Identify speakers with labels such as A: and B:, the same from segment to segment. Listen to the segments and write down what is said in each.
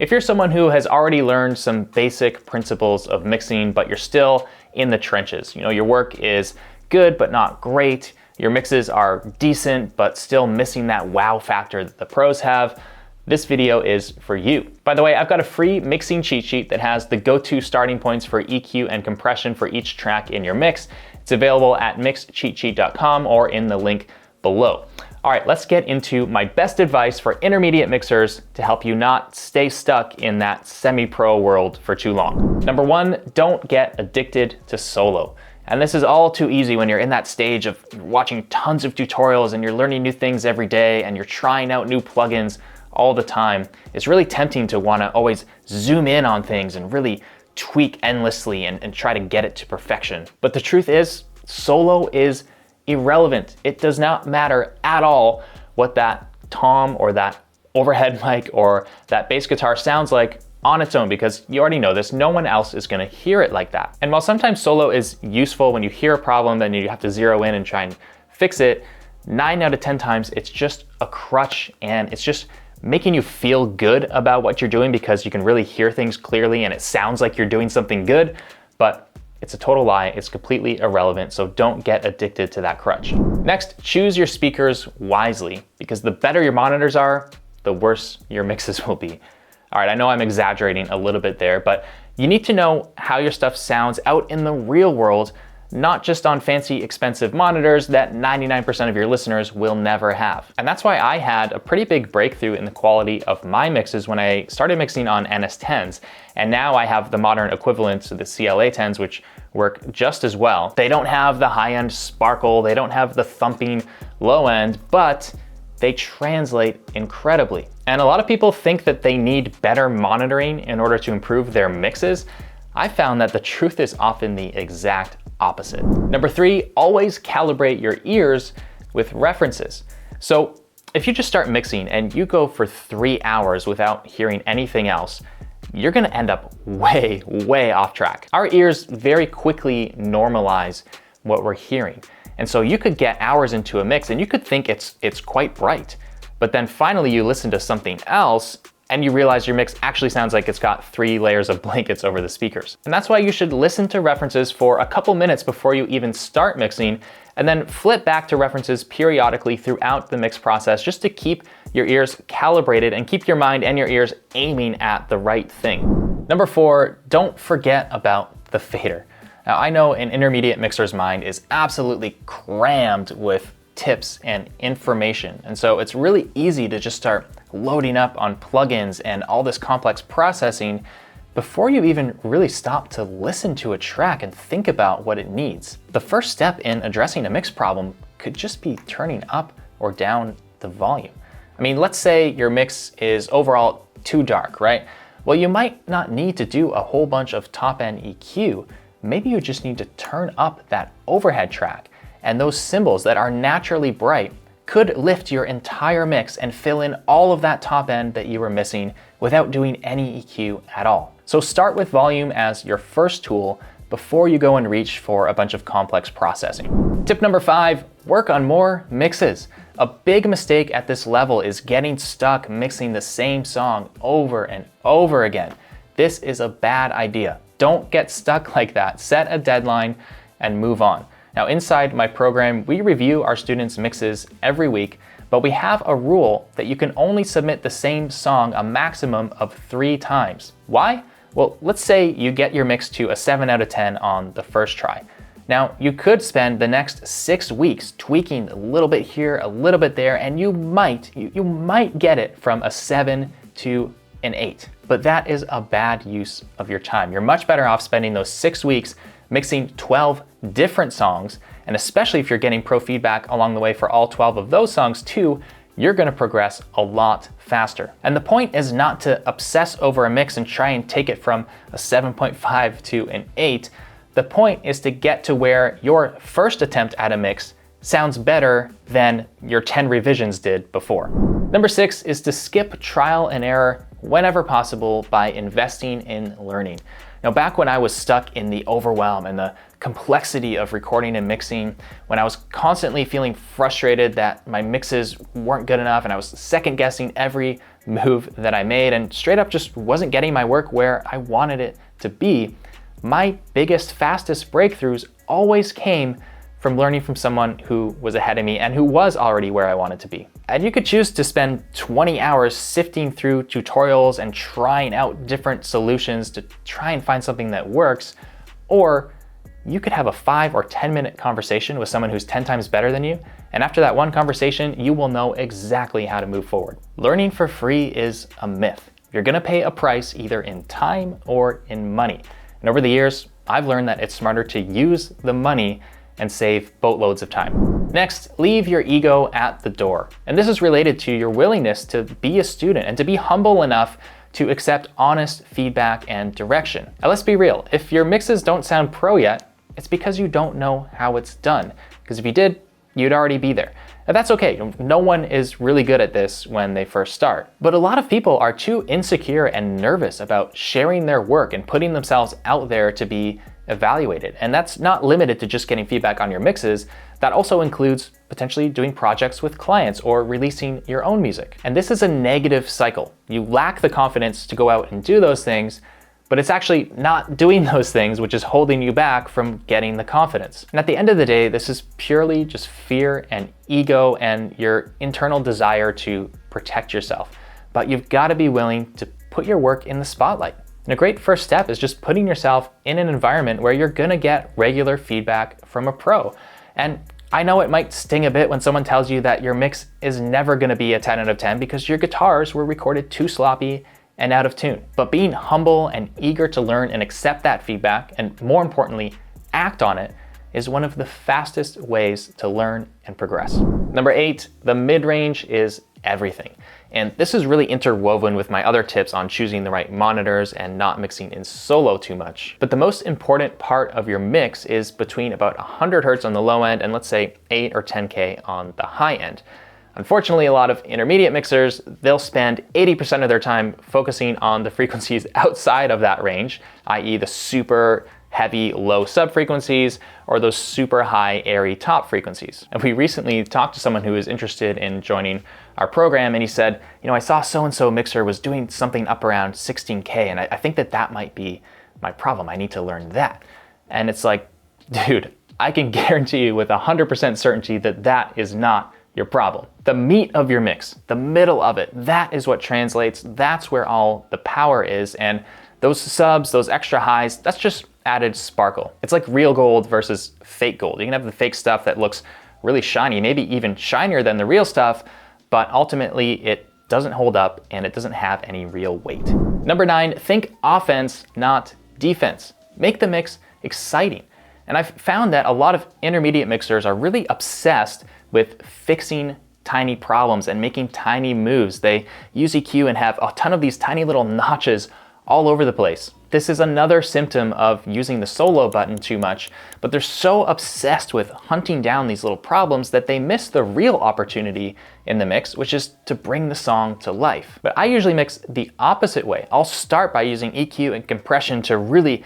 A: If you're someone who has already learned some basic principles of mixing, but you're still in the trenches, your work is good but not great, your mixes are decent but still missing that wow factor that the pros have, this video is for you. By the way, I've got a free mixing cheat sheet that has the go-to starting points for EQ and compression for each track in your mix. It's available at mixcheatsheet.com or in the link below. All right, let's get into my best advice for intermediate mixers to help you not stay stuck in that semi-pro world for too long. Number one, don't get addicted to solo. And this is all too easy when you're in that stage of watching tons of tutorials and you're learning new things every day and you're trying out new plugins all the time. It's really tempting to want to always zoom in on things and really tweak endlessly and try to get it to perfection. But the truth is, solo is irrelevant. It does not matter at all what that tom or that overhead mic or that bass guitar sounds like on its own, because you already know this, no one else is gonna hear it like that. And while sometimes solo is useful when you hear a problem, then you have to zero in and try and fix it, 9 out of 10 times it's just a crutch and it's just making you feel good about what you're doing because you can really hear things clearly and it sounds like you're doing something good, but it's a total lie. It's completely irrelevant, so don't get addicted to that crutch. Next, choose your speakers wisely, because the better your monitors are, the worse your mixes will be. All right, I know I'm exaggerating a little bit there, but you need to know how your stuff sounds out in the real world, not just on fancy, expensive monitors that 99% of your listeners will never have. And that's why I had a pretty big breakthrough in the quality of my mixes when I started mixing on NS10s. And now I have the modern equivalents to the CLA 10s, which work just as well. They don't have the high-end sparkle, they don't have the thumping low end, but they translate incredibly. And a lot of people think that they need better monitoring in order to improve their mixes. I found that the truth is often the exact opposite. Number 3, always calibrate your ears with references. So if you just start mixing and you go for 3 hours without hearing anything else, you're gonna end up way, way off track. Our ears very quickly normalize what we're hearing. And so you could get hours into a mix and you could think it's quite bright, but then finally you listen to something else and you realize your mix actually sounds like it's got 3 layers of blankets over the speakers. And that's why you should listen to references for a couple minutes before you even start mixing, and then flip back to references periodically throughout the mix process just to keep your ears calibrated and keep your mind and your ears aiming at the right thing. Number 4, don't forget about the fader. Now I know an intermediate mixer's mind is absolutely crammed with tips and information. And so it's really easy to just start loading up on plugins and all this complex processing before you even really stop to listen to a track and think about what it needs. The first step in addressing a mix problem could just be turning up or down the volume. I mean, let's say your mix is overall too dark, right? Well, you might not need to do a whole bunch of top-end EQ. Maybe you just need to turn up that overhead track, and those cymbals that are naturally bright could lift your entire mix and fill in all of that top end that you were missing without doing any EQ at all. So start with volume as your first tool before you go and reach for a bunch of complex processing. Tip number 5, work on more mixes. A big mistake at this level is getting stuck mixing the same song over and over again. This is a bad idea. Don't get stuck like that. Set a deadline and move on. Now inside my program, we review our students' mixes every week, but we have a rule that you can only submit the same song a maximum of 3 times. Why? Well, let's say you get your mix to a 7 out of 10 on the first try. Now, you could spend the next 6 weeks tweaking a little bit here, a little bit there, and you might get it from a 7 to an 8. But that is a bad use of your time. You're much better off spending those 6 weeks mixing 12 different songs, and especially if you're getting pro feedback along the way for all 12 of those songs too, you're gonna progress a lot faster. And the point is not to obsess over a mix and try and take it from a 7.5 to an 8. The point is to get to where your first attempt at a mix sounds better than your 10 revisions did before. Number 6 is to skip trial and error whenever possible by investing in learning. Now, back when I was stuck in the overwhelm and the complexity of recording and mixing, when I was constantly feeling frustrated that my mixes weren't good enough and I was second guessing every move that I made and straight up just wasn't getting my work where I wanted it to be, my biggest, fastest breakthroughs always came from learning from someone who was ahead of me and who was already where I wanted to be. And you could choose to spend 20 hours sifting through tutorials and trying out different solutions to try and find something that works, or you could have a 5 or 10 minute conversation with someone who's 10 times better than you, and after that one conversation, you will know exactly how to move forward. Learning for free is a myth. You're gonna pay a price either in time or in money. And over the years, I've learned that it's smarter to use the money and save boatloads of time. Next, leave your ego at the door. And this is related to your willingness to be a student and to be humble enough to accept honest feedback and direction. Now let's be real, if your mixes don't sound pro yet, it's because you don't know how it's done. Because if you did, you'd already be there. And that's okay, no one is really good at this when they first start. But a lot of people are too insecure and nervous about sharing their work and putting themselves out there to be evaluated. And that's not limited to just getting feedback on your mixes. That also includes potentially doing projects with clients or releasing your own music. And this is a negative cycle. You lack the confidence to go out and do those things, but it's actually not doing those things which is holding you back from getting the confidence. And at the end of the day, this is purely just fear and ego and your internal desire to protect yourself. But you've got to be willing to put your work in the spotlight. And a great first step is just putting yourself in an environment where you're gonna get regular feedback from a pro. And I know it might sting a bit when someone tells you that your mix is never gonna be a 10 out of 10 because your guitars were recorded too sloppy and out of tune. But being humble and eager to learn and accept that feedback, and more importantly, act on it, is one of the fastest ways to learn and progress. Number 8, the mid-range is everything. And this is really interwoven with my other tips on choosing the right monitors and not mixing in solo too much. But the most important part of your mix is between about 100 Hertz on the low end and let's say 8 or 10K on the high end. Unfortunately, a lot of intermediate mixers, they'll spend 80% of their time focusing on the frequencies outside of that range, i.e. the super heavy low sub frequencies or those super high airy top frequencies. And we recently talked to someone who was interested in joining our program, and he said, I saw so-and-so mixer was doing something up around 16K, and I think that might be my problem. I need to learn that. And it's like, dude, I can guarantee you with 100% certainty that is not your problem. The meat of your mix, the middle of it, that is what translates. That's where all the power is. And those subs, those extra highs, that's just added sparkle. It's like real gold versus fake gold. You can have the fake stuff that looks really shiny, maybe even shinier than the real stuff, but ultimately it doesn't hold up and it doesn't have any real weight. Number 9, think offense, not defense. Make the mix exciting. And I've found that a lot of intermediate mixers are really obsessed with fixing tiny problems and making tiny moves. They use EQ and have a ton of these tiny little notches all over the place. This is another symptom of using the solo button too much, but they're so obsessed with hunting down these little problems that they miss the real opportunity in the mix, which is to bring the song to life. But I usually mix the opposite way. I'll start by using EQ and compression to really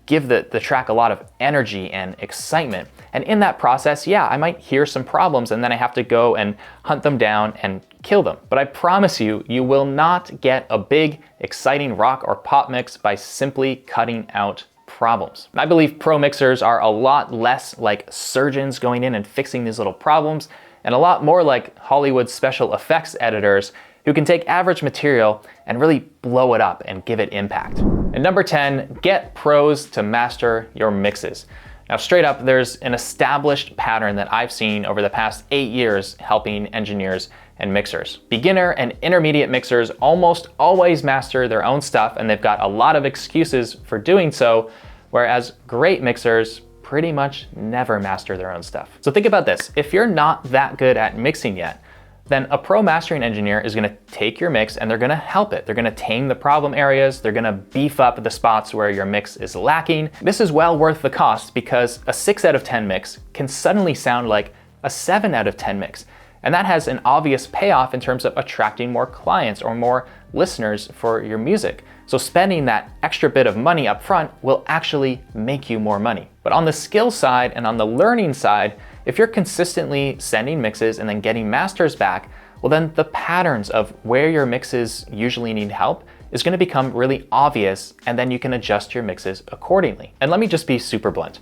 A: give the track a lot of energy and excitement. And in that process, yeah, I might hear some problems and then I have to go and hunt them down and kill them. But I promise you, you will not get a big, exciting rock or pop mix by simply cutting out problems. I believe pro mixers are a lot less like surgeons going in and fixing these little problems, and a lot more like Hollywood special effects editors who can take average material and really blow it up and give it impact. And number 10, get pros to master your mixes. Now, straight up, there's an established pattern that I've seen over the past 8 years helping engineers and mixers. Beginner and intermediate mixers almost always master their own stuff, and they've got a lot of excuses for doing so, whereas great mixers pretty much never master their own stuff. So think about this. If you're not that good at mixing yet, then a pro mastering engineer is gonna take your mix and they're gonna help it. They're gonna tame the problem areas, they're gonna beef up the spots where your mix is lacking. This is well worth the cost because a 6 out of 10 mix can suddenly sound like a 7 out of 10 mix. And that has an obvious payoff in terms of attracting more clients or more listeners for your music. So spending that extra bit of money up front will actually make you more money. But on the skill side and on the learning side, if you're consistently sending mixes and then getting masters back, well then the patterns of where your mixes usually need help is going to become really obvious, and then you can adjust your mixes accordingly. And let me just be super blunt.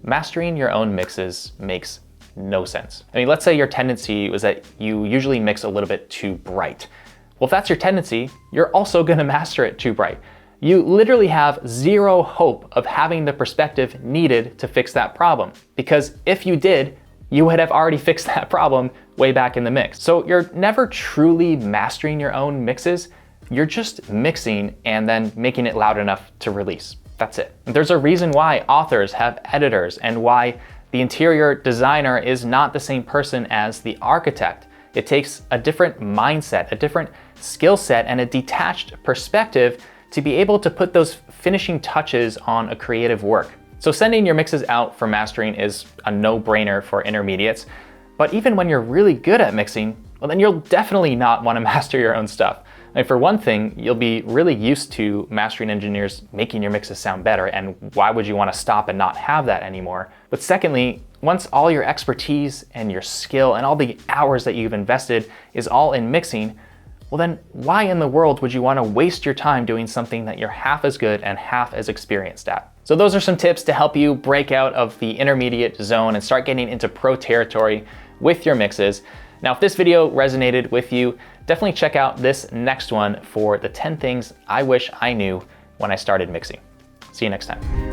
A: Mastering your own mixes makes no sense. I mean, let's say your tendency was that you usually mix a little bit too bright. Well, if that's your tendency, you're also going to master it too bright. You literally have zero hope of having the perspective needed to fix that problem, because if you did, you would have already fixed that problem way back in the mix. So you're never truly mastering your own mixes. You're just mixing and then making it loud enough to release. That's it. There's a reason why authors have editors and why the interior designer is not the same person as the architect. It takes a different mindset, a different skill set, and a detached perspective to be able to put those finishing touches on a creative work. So sending your mixes out for mastering is a no-brainer for intermediates, but even when you're really good at mixing, well then you'll definitely not want to master your own stuff. I mean, for one thing, you'll be really used to mastering engineers making your mixes sound better, and why would you want to stop and not have that anymore? But secondly, once all your expertise and your skill and all the hours that you've invested is all in mixing, well then why in the world would you want to waste your time doing something that you're half as good and half as experienced at? So those are some tips to help you break out of the intermediate zone and start getting into pro territory with your mixes. Now, if this video resonated with you, definitely check out this next one for the 10 things I wish I knew when I started mixing. See you next time.